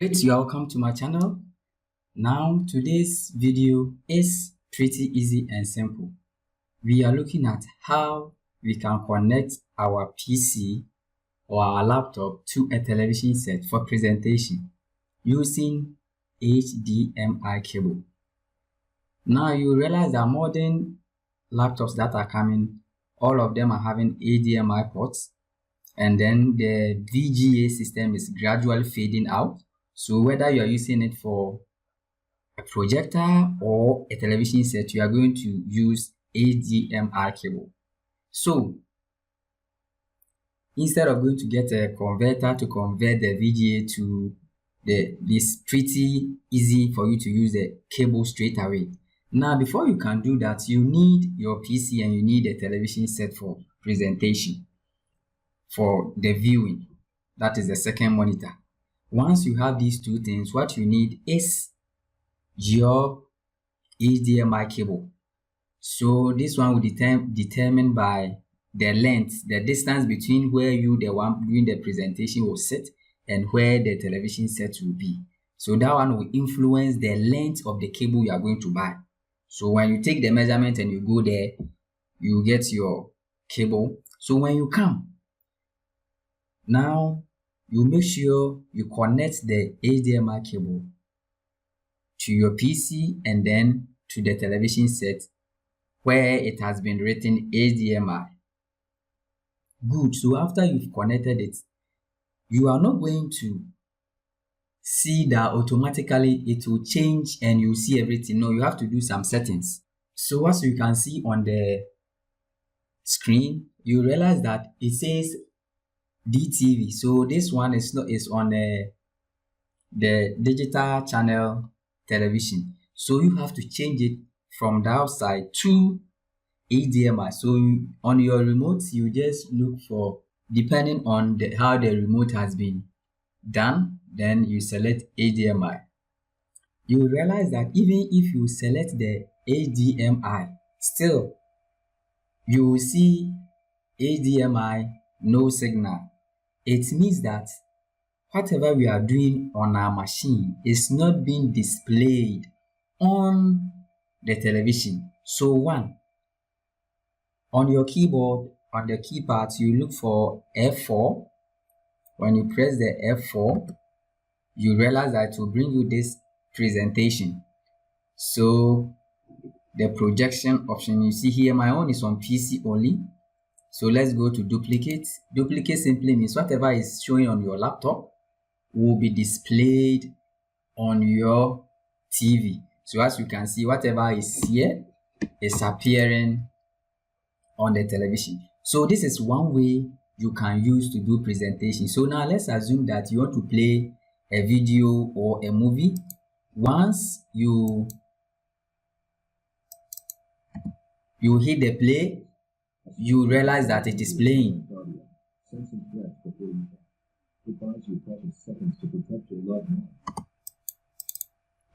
Great, welcome to my channel. Now today's video is pretty easy and simple. We are looking at how we can connect our PC or our laptop to a television set for presentation using HDMI cable. Now you realize that modern laptops that are coming, all of them are having HDMI ports, and then the VGA system is gradually fading out. So whether you are using it for a projector or a television set, you are going to use HDMI cable. So instead of going to get a converter to convert the VGA to this, pretty easy for you to use the cable straight away. Now before you can do that, you need your PC and you need a television set for presentation, for the viewing. That is the second monitor. Once you have these two things, what you need is your HDMI cable. So this one will determined by the length, the distance between where you, the one doing the presentation, will sit and where the television set will be. So that one will influence the length of the cable you are going to buy. So when you take the measurement and you go there, you get your cable. So when you come, now you make sure you connect the HDMI cable to your PC and then to the television set where it has been written HDMI. Good. So after you've connected it, you are not going to see that automatically it will change and you see everything. No, you have to do some settings. So as you can see on the screen, you realize that it says DTV. So this one is on the digital channel television. So you have to change it from the outside to HDMI. So on your remote, you just look for, depending on how the remote has been done, then you select HDMI. You realize that even if you select the HDMI, still you will see HDMI no signal. It means that whatever we are doing on our machine is not being displayed on the television. So one, on your keyboard, on the keypad, you look for F4. When you press the F4, you realize that it will bring you this presentation. So the projection option you see here, my own is on PC only. So let's go to duplicate. Duplicate simply means whatever is showing on your laptop will be displayed on your TV. So as you can see, whatever is here is appearing on the television. So this is one way you can use to do presentation. So now let's assume that you want to play a video or a movie. Once you hit the play, you realize that it is playing.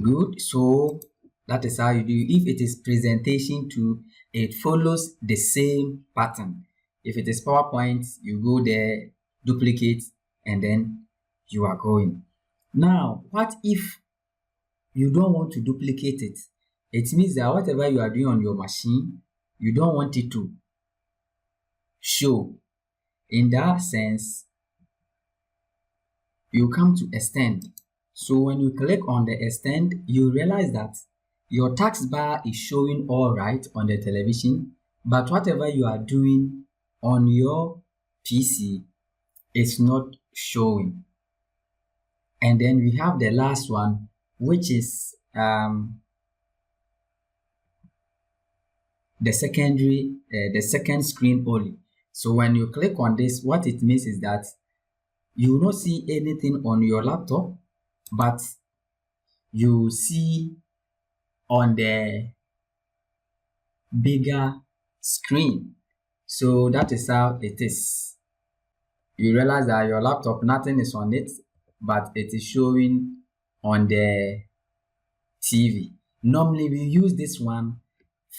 Good. So that is how you do. If it is presentation too, it follows the same pattern. If it is PowerPoint, you go there, duplicate, and then you are going. Now, what if you don't want to duplicate it? It means that whatever you are doing on your machine, you don't want it to show. In that sense, you come to extend. So when you click on the extend, you realize that your taskbar is showing all right on the television, but whatever you are doing on your PC is not showing. And then we have the last one, which is the second screen only. So when you click on this, what it means is that you will not see anything on your laptop, but you see on the bigger screen. So that is how it is. You realize that your laptop, nothing is on it, but it is showing on the TV. Normally we use this one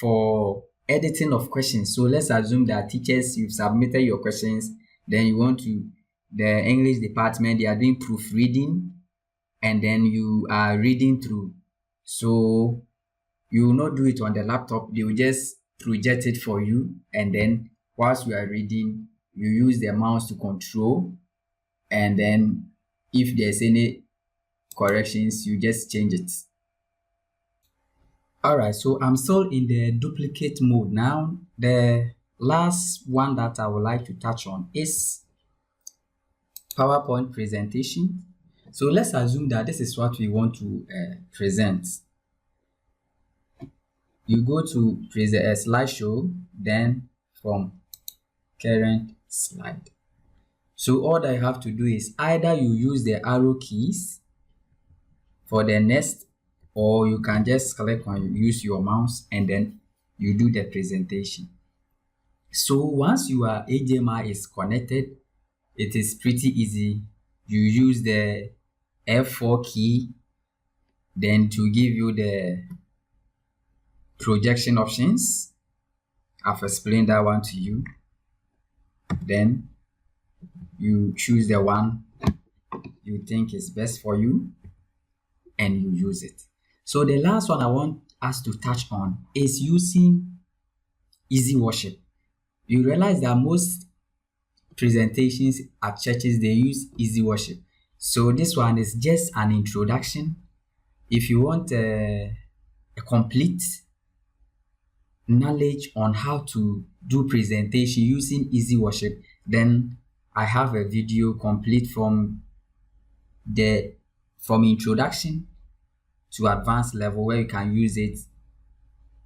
for editing of questions. So let's assume that teachers, you've submitted your questions, then you want to, the English department, they are doing proofreading and then you are reading through. So you will not do it on the laptop. They will just project it for you, and then whilst you are reading, you use the mouse to control, and then if there's any corrections, you just change it. Alright, so I'm still in the duplicate mode now. The last one that I would like to touch on is PowerPoint presentation. So let's assume that this is what we want to present. You go to present a slideshow, then from current slide. So all that you have to do is either you use the arrow keys for the next, or you can just click on use your mouse and then you do the presentation. So once your HDMI is connected, it is pretty easy. You use the F4 key, then to give you the projection options. I've explained that one to you. Then you choose the one you think is best for you and you use it. So the last one I want us to touch on is using Easy Worship. You realize that most presentations at churches, they use Easy Worship. So this one is just an introduction. If you want a complete knowledge on how to do presentation using Easy Worship, then I have a video complete from introduction to advanced level where you can use it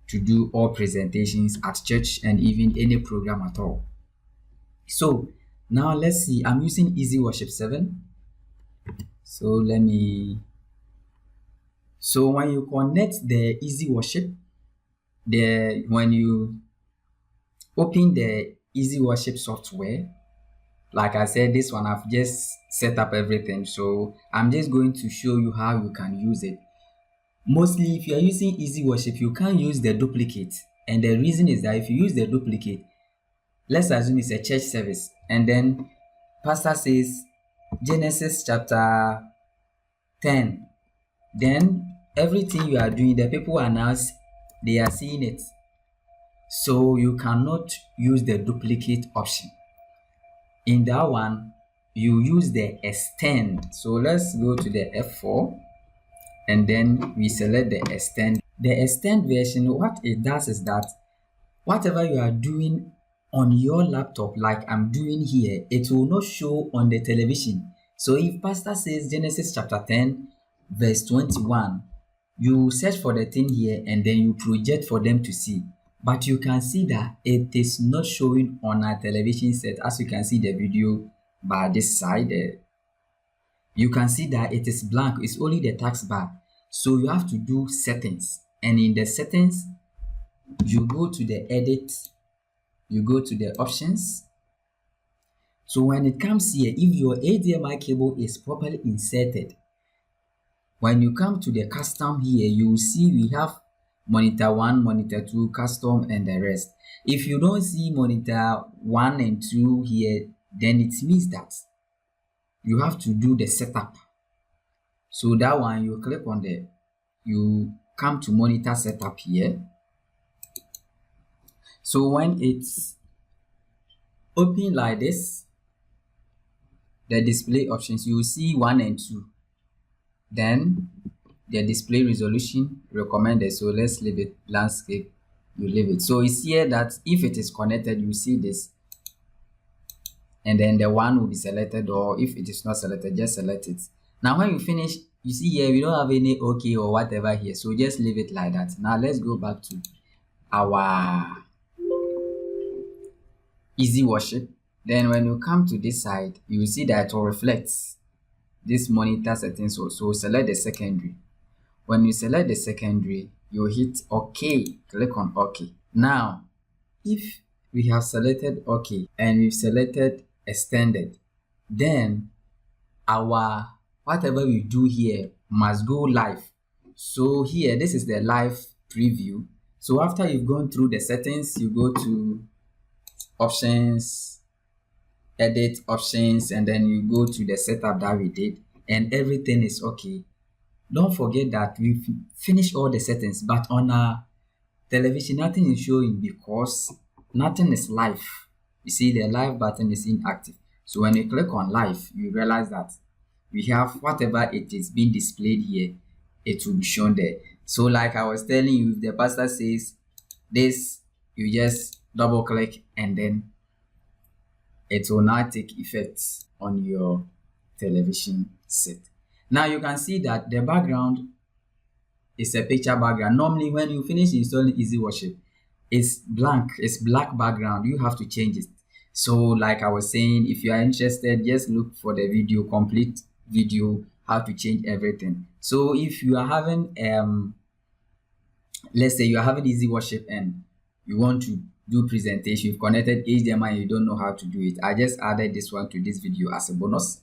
to do all presentations at church and even any program at all. So now let's see, I'm using Easy Worship 7. So when you connect the Easy Worship, when you open the Easy Worship software, like I said, this one I've just set up everything. So I'm just going to show you how you can use it. Mostly if you are using Easy Worship, you can't use the duplicate. And the reason is that if you use the duplicate, let's assume it's a church service, and then pastor says Genesis chapter 10, then everything you are doing, the people they are seeing it. So you cannot use the duplicate option. In that one, you use the extend. So let's go to the F4 and then we select the extend. The extend version, what it does is that whatever you are doing on your laptop, like I'm doing here, it will not show on the television. So if pastor says Genesis chapter 10 verse 21, you search for the thing here and then you project for them to see. But you can see that it is not showing on our television set. As you can see the video by this side, you can see that it is blank. It's only the task bar. So you have to do settings, and in the settings you go to the edit, you go to the options. So when it comes here, if your HDMI cable is properly inserted, when you come to the custom here, you will see we have monitor 1, monitor 2, custom, and the rest. If you don't see monitor 1 and 2 here, then it means that you have to do the setup. So that one, you click on you come to monitor setup here. So when it's open like this, the display options, you will see 1 and 2. Then the display resolution recommended. So let's leave it landscape. You leave it. So it's here that if it is connected, you see this, and then the one will be selected, or if it is not selected, just select it. Now when you finish, you see here we don't have any OK or whatever here, so just leave it like that. Now let's go back to our Easy Worship. Then when you come to this side, you will see that it will reflect this monitor settings also. Select the secondary. When you select the secondary, you hit OK. Click on OK. Now if we have selected OK and we've selected extended, then our whatever we do here must go live. So here, this is the live preview. So after you've gone through the settings, you go to options, edit options, and then you go to the setup that we did, and everything is okay. don't forget that we've finished all the settings, but on our television nothing is showing because nothing is live. You see the live button is inactive. So when you click on live, you realize that we have whatever it is being displayed here, it will be shown there. So like I was telling you, if the pastor says this, you just double click and then it will now take effect on your television set. Now you can see that the background is a picture background. Normally when you finish installing Easy Worship, it's blank, it's black background. You have to change it. So like I was saying, if you are interested, just look for the video, complete video, how to change everything. So if you are having let's say you are having Easy Worship and you want to do presentation, you've connected HDMI and you don't know how to do it, I just added this one to this video as a bonus.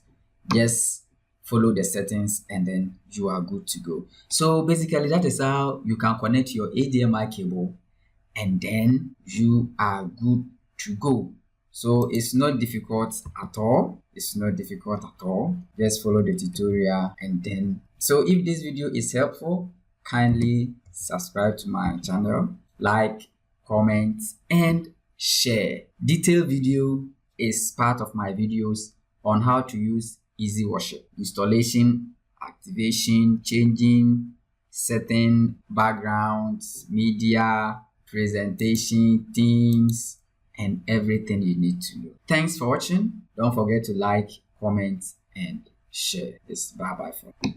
Just follow the settings and then you are good to go. So basically that is how you can connect your HDMI cable and then you are good to go. So it's not difficult at all. It's not difficult at all. Just follow the tutorial and then. So if this video is helpful, kindly subscribe to my channel, like, comment and share. Detailed video is part of my videos on how to use Easy Worship. Installation, activation, changing, setting backgrounds, media, presentation, themes, and everything you need to know. Thanks for watching. Don't forget to like, comment, and share. Bye bye for now.